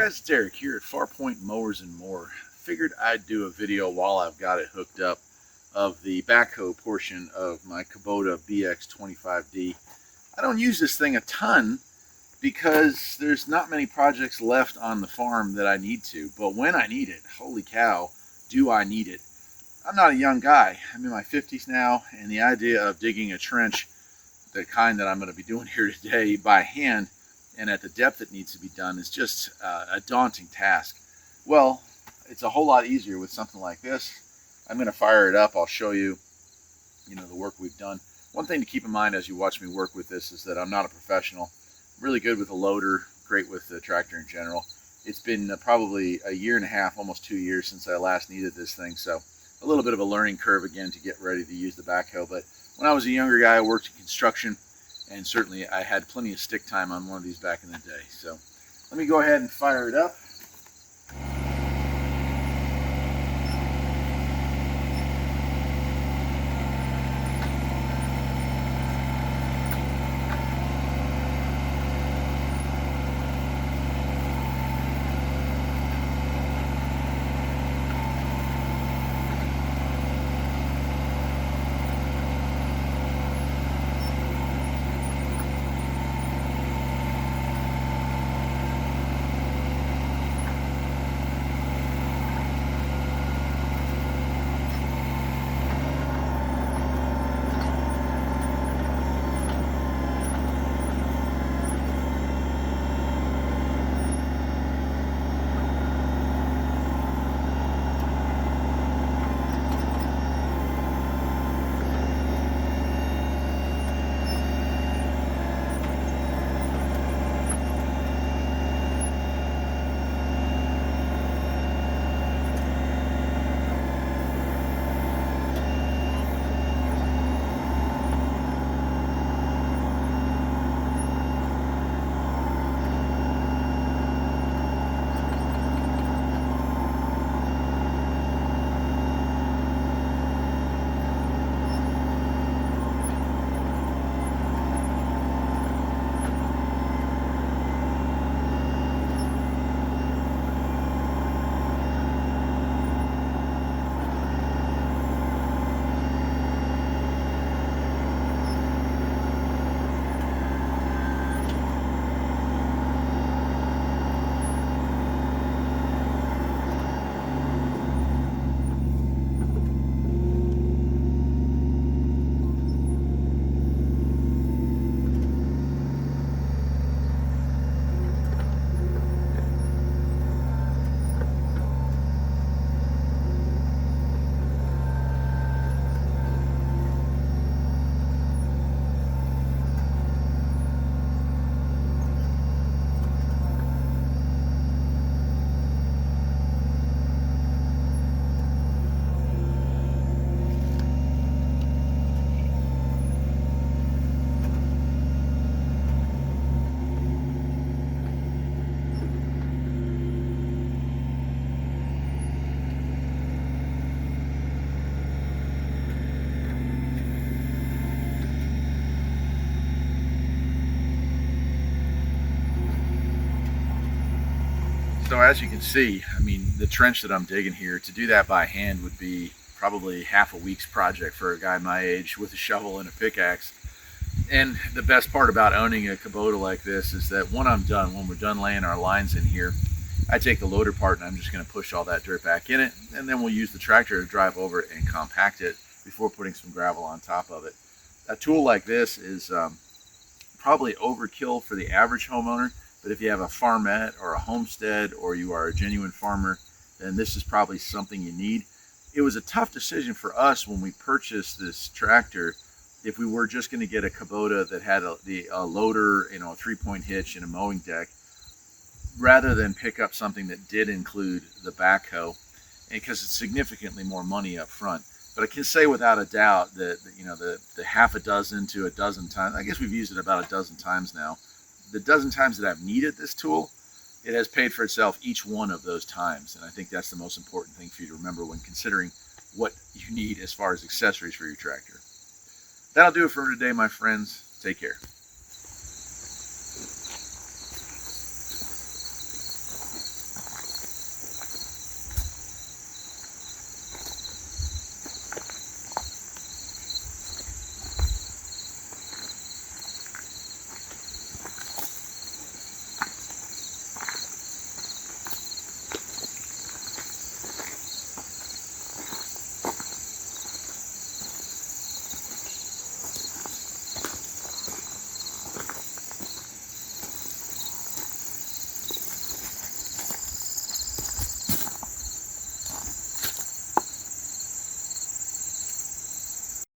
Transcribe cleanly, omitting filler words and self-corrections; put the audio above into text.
guys, it's Eric here at Farpoint Mowers and More. Figured I'd do a video while I've got it hooked up of the backhoe portion of my Kubota BX25D. I don't use this thing a ton because there's not many projects left on the farm that I need to, but when I need it, holy cow, do I need it. I'm not a young guy. I'm in my 50s now, and the idea of digging a trench, the kind that I'm going to be doing here today, by hand and at the depth it needs to be done is just a daunting task. Well, it's a whole lot easier with something like this. I'm going to fire it up. I'll show you, the work we've done. One thing to keep in mind as you watch me work with this is that I'm not a professional. I'm really good with a loader, great with the tractor in general. It's been probably a year and a half, almost 2 years since I last needed this thing, so a little bit of a learning curve again to get ready to use the backhoe. But when I was a younger guy, I worked in construction, and certainly I had plenty of stick time on one of these back in the day. So let me go ahead and fire it up. So as you can see, the trench that I'm digging here, to do that by hand would be probably half a week's project for a guy my age with a shovel and a pickaxe. And the best part about owning a Kubota like this is that when we're done laying our lines in here, I take the loader part and I'm just going to push all that dirt back in it, and then we'll use the tractor to drive over it and compact it before putting some gravel on top of it. A tool like this is probably overkill for the average homeowner, but if you have a farmette or a homestead or you are a genuine farmer, then this is probably something you need. It was a tough decision for us when we purchased this tractor if we were just going to get a Kubota that had a loader, a 3-point hitch and a mowing deck, rather than pick up something that did include the backhoe, because it's significantly more money up front. But I can say without a doubt that the half a dozen to a dozen times, I guess we've used it about a dozen times now, the dozen times that I've needed this tool, it has paid for itself each one of those times. And I think that's the most important thing for you to remember when considering what you need as far as accessories for your tractor. That'll do it for today, my friends. Take care.